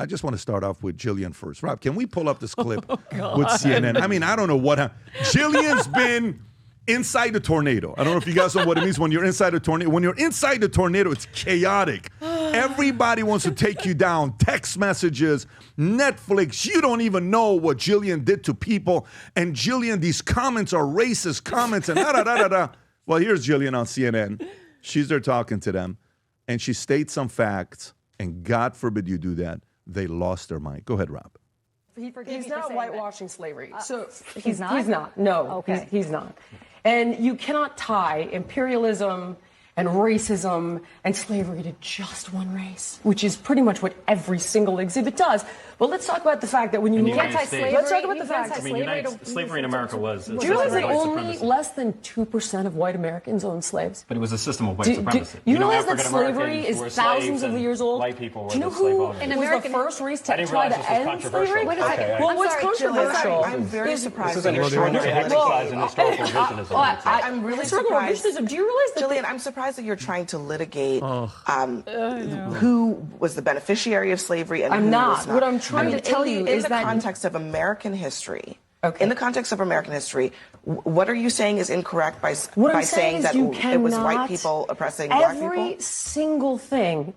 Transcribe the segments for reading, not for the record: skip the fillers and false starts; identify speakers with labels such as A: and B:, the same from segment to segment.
A: I just want to start off with Jillian first. Rob, can we pull up this clip with CNN? I mean, I don't know what Jillian's been inside the tornado. I don't know if you guys know what it means when you're inside a tornado. When you're inside the tornado, it's chaotic. Everybody wants to take you down. Text messages, Netflix. You don't even know what Jillian did to people. And Jillian, these comments are racist comments and da-da-da-da-da. Well, here's Jillian on CNN. She's there talking to them. And she states some facts. And God forbid you do that. They lost their mind. Go ahead, Rob.
B: He's not whitewashing slavery. So
C: he's not?
B: He's not. No,
C: okay.
B: He's not. And you cannot tie imperialism and racism and slavery to just one race, which is pretty much what every single exhibit does. But let's talk about the fact that when you let's talk about the fact.
D: Slavery in America was.
B: Do you realize that only less than 2% of white Americans owned slaves?
D: But it was a system of white supremacy.
B: You realize that slavery is thousands of years old?
D: White people were
B: Do you know
D: the slave
B: who
D: owners.
B: was the first race to
D: didn't
B: try
D: realize
B: to
D: this was
B: end
D: controversial.
B: slavery?
D: Okay,
B: Well, what's controversial?
E: I'm very surprised.
D: This is an extraordinary exercise in historical revisionism.
E: I'm really surprised.
B: Do you realize that?
E: Jillian, I'm surprised that you're trying to litigate who was the beneficiary of slavery and
B: I'm
E: who
B: not.
E: was not.
B: What I'm trying to tell you is that
E: in the context of American history.
B: Okay.
E: In the context of American history, what are you saying is incorrect by
B: is
E: saying that it was white
B: cannot-
E: people oppressing black people?
B: Every single thing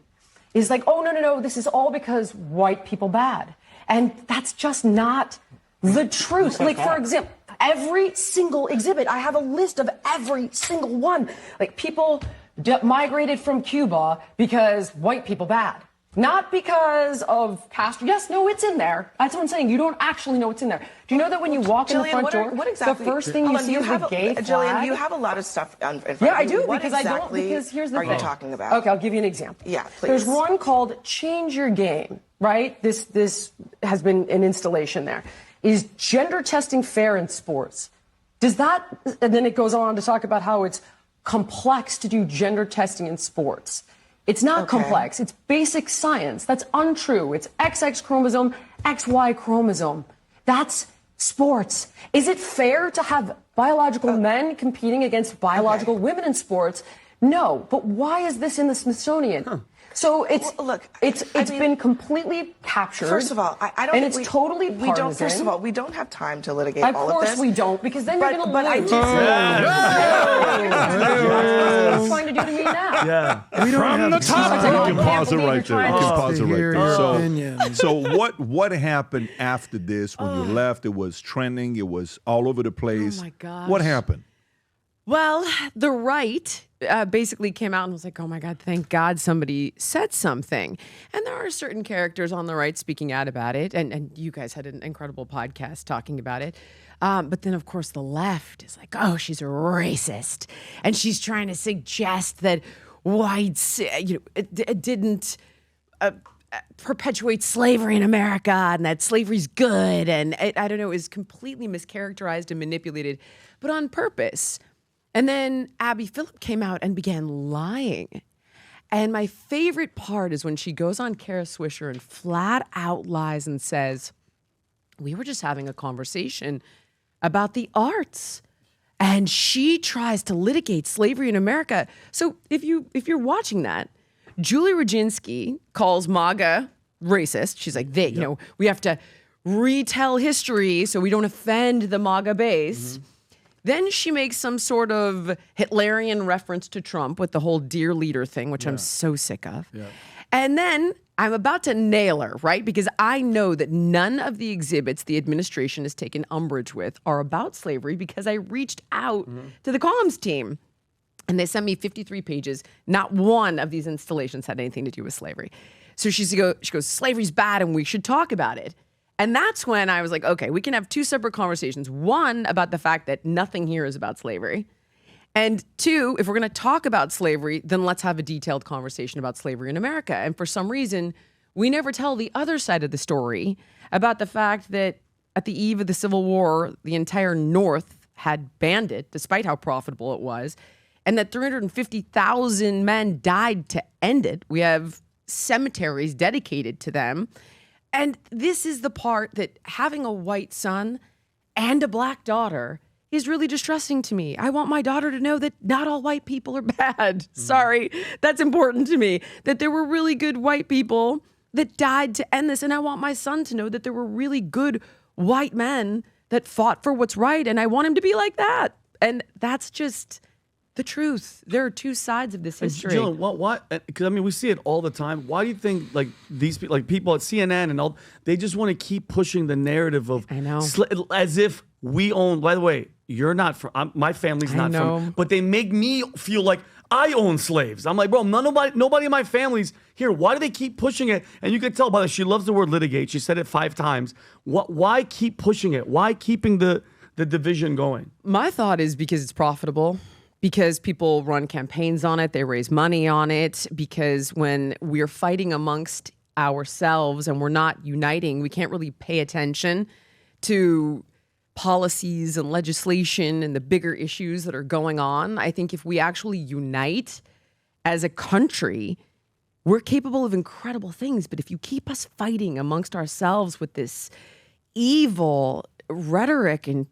B: is like, oh, no, this is all because white people bad. And that's just not the truth. Like, for example, every single exhibit, I have a list of every single one. Like, people migrated from Cuba because white people bad. Not because of Castro. Yes, no, it's in there. That's what I'm saying. You don't actually know what's in there. Do you know that when you walk in the front door, the first thing you see is a gay flag?
E: Jillian, you have a lot of stuff in front of you.
B: Yeah, I do,
E: What
B: because I don't,
E: exactly
B: because here's the thing.
E: are you talking about?
B: Okay, I'll give you an example.
E: Yeah, please.
B: There's one called Change Your Game, right? This has been an installation there. Is gender testing fair in sports? Does that, and then it goes on to talk about how it's complex to do gender testing in sports. It's not complex. It's basic science. That's untrue. It's XX chromosome, XY chromosome. That's sports. Is it fair to have biological men competing against biological women in sports? No. But why is this in the Smithsonian? So it's been completely captured.
E: First of all, I don't.
B: And
E: think
B: it's totally partisan.
E: We don't. First of all, we don't have time to litigate all of this.
B: Of course we don't, because then you're going to lose. That's what you're trying to do to me now.
A: Yeah.
F: We don't
A: From
F: have
A: the top.
F: time.
A: We can pause it right there. We can pause it right there.
F: So
A: what happened after this when you left? It was trending. It was all over the place.
C: Oh, my gosh.
A: What happened?
C: Well, the right basically came out and was like, oh, my God, thank God somebody said something. And there are certain characters on the right speaking out about it. And you guys had an incredible podcast talking about it. But then, of course, the left is like, oh, she's a racist. And she's trying to suggest that whites didn't perpetuate slavery in America and that slavery's good. And I don't know, is completely mischaracterized and manipulated, but on purpose. And then Abby Phillip came out and began lying. And my favorite part is when she goes on Kara Swisher and flat out lies and says, we were just having a conversation about the arts. And she tries to litigate slavery in America. So if you're watching that, Julie Rodzinski calls MAGA racist. She's like, we have to retell history so we don't offend the MAGA base. Mm-hmm. Then she makes some sort of Hitlerian reference to Trump with the whole dear leader thing, which I'm so sick of. Yeah. And then I'm about to nail her, right? Because I know that none of the exhibits the administration has taken umbrage with are about slavery, because I reached out to the columns team and they sent me 53 pages. Not one of these installations had anything to do with slavery. So she goes, slavery's bad and we should talk about it. And that's when I was like, okay, we can have two separate conversations. One, about the fact that nothing here is about slavery. And two, if we're going to talk about slavery, then let's have a detailed conversation about slavery in America. And for some reason, we never tell the other side of the story about the fact that at the eve of the Civil War, the entire North had banned it, despite how profitable it was, and that 350,000 men died to end it. We have cemeteries dedicated to them. And this is the part that having a white son and a black daughter is really distressing to me. I want my daughter to know that not all white people are bad. Sorry, that's important to me. That there were really good white people that died to end this. And I want my son to know that there were really good white men that fought for what's right. And I want him to be like that. And that's just the truth. There are two sides of this history.
F: Jillian, what? Because I mean, we see it all the time. Why do you think like these people, like people at CNN and all, they just want to keep pushing the narrative of,
C: I know,
F: as if we own. By the way, you're not from. My family's not from. But they make me feel like I own slaves. I'm like, bro, nobody in my family's here. Why do they keep pushing it? And you can tell by the she loves the word litigate. She said it 5 times. Why keep pushing it? Why keeping the division going?
C: My thought is because it's profitable. Because people run campaigns on it, they raise money on it, because when we're fighting amongst ourselves and we're not uniting, we can't really pay attention to policies and legislation and the bigger issues that are going on. I think if we actually unite as a country, we're capable of incredible things. But if you keep us fighting amongst ourselves with this evil rhetoric, and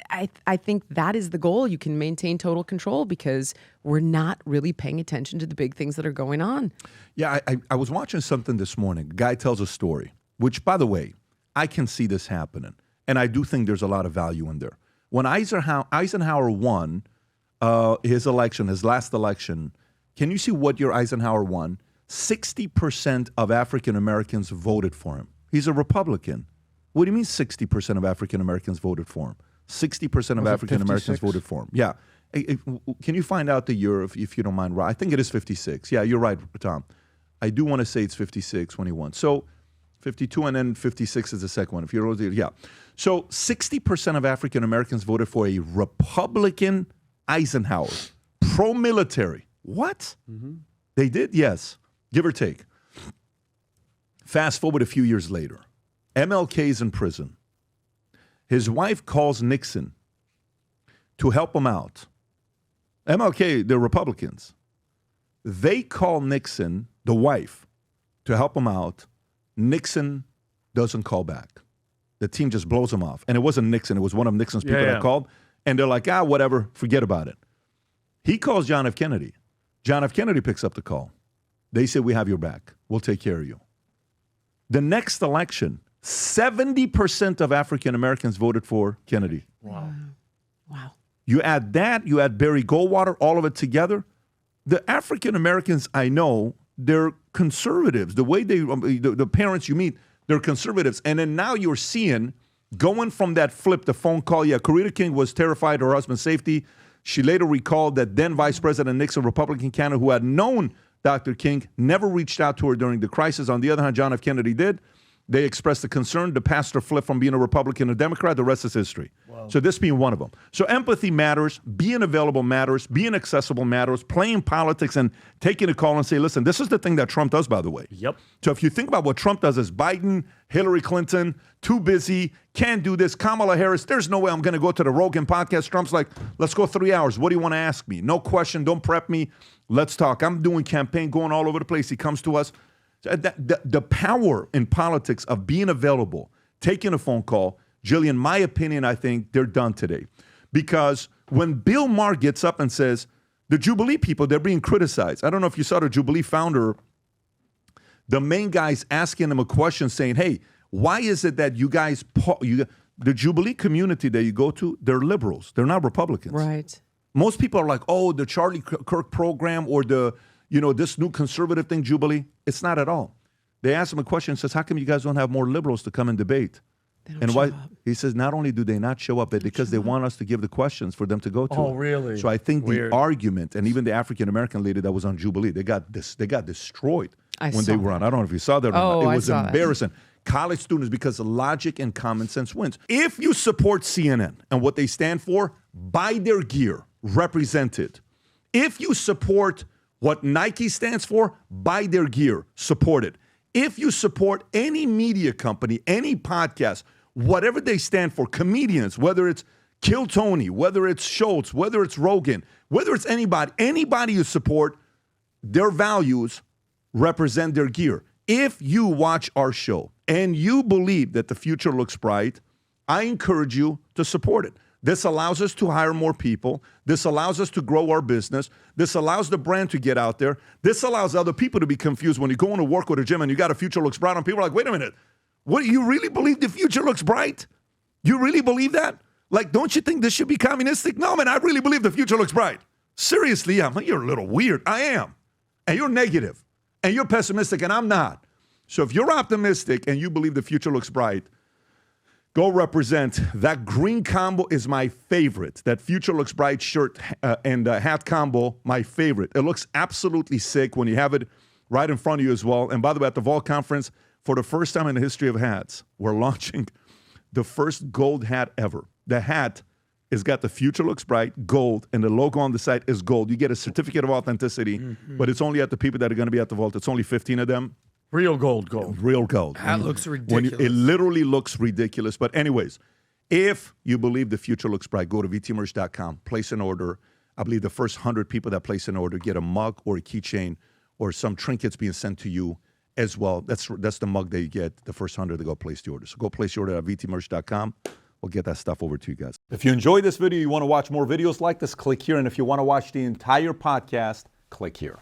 C: I think that is the goal. You can maintain total control because we're not really paying attention to the big things that are going on.
A: Yeah, I was watching something this morning. A guy tells a story, which, by the way, I can see this happening. And I do think there's a lot of value in there. When Eisenhower won his last election, can you see what year Eisenhower won? 60% of African Americans voted for him. He's a Republican. What do you mean 60% of African Americans voted for him? 60% of African Americans voted for him. Yeah. Can you find out the year if you don't mind? I think it is 56. Yeah, you're right, Tom. I do want to say it's 56 when he won. So 52 and then 56 is the second one. If you're yeah. So 60% of African Americans voted for a Republican Eisenhower, pro-military. What? Mm-hmm. They did? Yes. Give or take. Fast forward a few years later. MLK's in prison. His wife calls Nixon to help him out. MLK, they're Republicans. They call Nixon, the wife, to help him out. Nixon doesn't call back. The team just blows him off. And it wasn't Nixon. It was one of Nixon's people that called. And they're like, whatever, forget about it. He calls John F. Kennedy. John F. Kennedy picks up the call. They say, we have your back. We'll take care of you. The next election, 70% of African Americans voted for Kennedy.
C: Wow.
A: You add that, you add Barry Goldwater, all of it together. The African Americans I know, they're conservatives. The way the parents you meet, they're conservatives. And then now you're seeing, going from that flip, the phone call, Coretta King was terrified of her husband's safety. She later recalled that then Vice President Nixon, Republican candidate who had known Dr. King, never reached out to her during the crisis. On the other hand, John F. Kennedy did. They expressed a concern. The pastor flipped from being a Republican to a Democrat. The rest is history. Wow. So this being one of them. So empathy matters. Being available matters. Being accessible matters. Playing politics and taking a call and say, listen, this is the thing that Trump does, by the way.
F: Yep.
A: So if you think about what Trump does as Biden, Hillary Clinton, too busy, can't do this, Kamala Harris, there's no way I'm going to go to the Rogan podcast. Trump's like, let's go 3 hours. What do you want to ask me? No question. Don't prep me. Let's talk. I'm doing campaign, going all over the place. He comes to us. The power in politics of being available, taking a phone call, Jillian, my opinion, I think they're done today. Because when Bill Maher gets up and says, the Jubilee people, they're being criticized. I don't know if you saw the Jubilee founder, the main guy's asking him a question saying, hey, why is it that you guys, the Jubilee community that you go to, they're liberals. They're not Republicans.
C: Right.
A: Most people are like, oh, the Charlie Kirk program or this new conservative thing, Jubilee. It's not at all. They asked him a question and says, how come you guys don't have more liberals to come and debate?
C: And why?
A: He says, not only do they not show up, but because they want us to give the questions for them to go to.
F: Oh, really?
A: So I think the argument, and even the African-American lady that was on Jubilee, they got destroyed when they were on. I don't know if you saw that or not. It was embarrassing. College students, because logic and common sense wins. If you support CNN and what they stand for, buy their gear, represent it. If you support what Nike stands for, buy their gear, support it. If you support any media company, any podcast, whatever they stand for, comedians, whether it's Kill Tony, whether it's Schultz, whether it's Rogan, whether it's anybody you support, their values represent their gear. If you watch our show and you believe that the future looks bright, I encourage you to support it. This allows us to hire more people. This allows us to grow our business. This allows the brand to get out there. This allows other people to be confused when you go into work or the gym and you got a future looks bright, and people are like, wait a minute, what, you really believe the future looks bright? You really believe that? Like, don't you think this should be communistic? No, man, I really believe the future looks bright. Seriously, yeah, you're a little weird. I am. And you're negative. And you're pessimistic, and I'm not. So if you're optimistic and you believe the future looks bright, go represent. That green combo is my favorite. That future looks bright shirt and hat combo, my favorite. It looks absolutely sick when you have it right in front of you as well. And by the way, at the Vol Conference, for the first time in the history of hats, we're launching the first gold hat ever. The hat has got the future looks bright, gold, and the logo on the side is gold. You get a certificate of authenticity, but it's only at the people that are going to be at the Vault. It's only 15 of them.
F: Real gold.
A: Real gold.
G: That looks ridiculous.
A: It literally looks ridiculous. But anyways, if you believe the future looks bright, go to vtmerch.com, place an order. I believe the first 100 people that place an order get a mug or a keychain or some trinkets being sent to you as well. That's the mug that you get, the first 100 to go place the order. So go place your order at vtmerch.com. We'll get that stuff over to you guys. If you enjoyed this video, you want to watch more videos like this, click here. And if you want to watch the entire podcast, click here.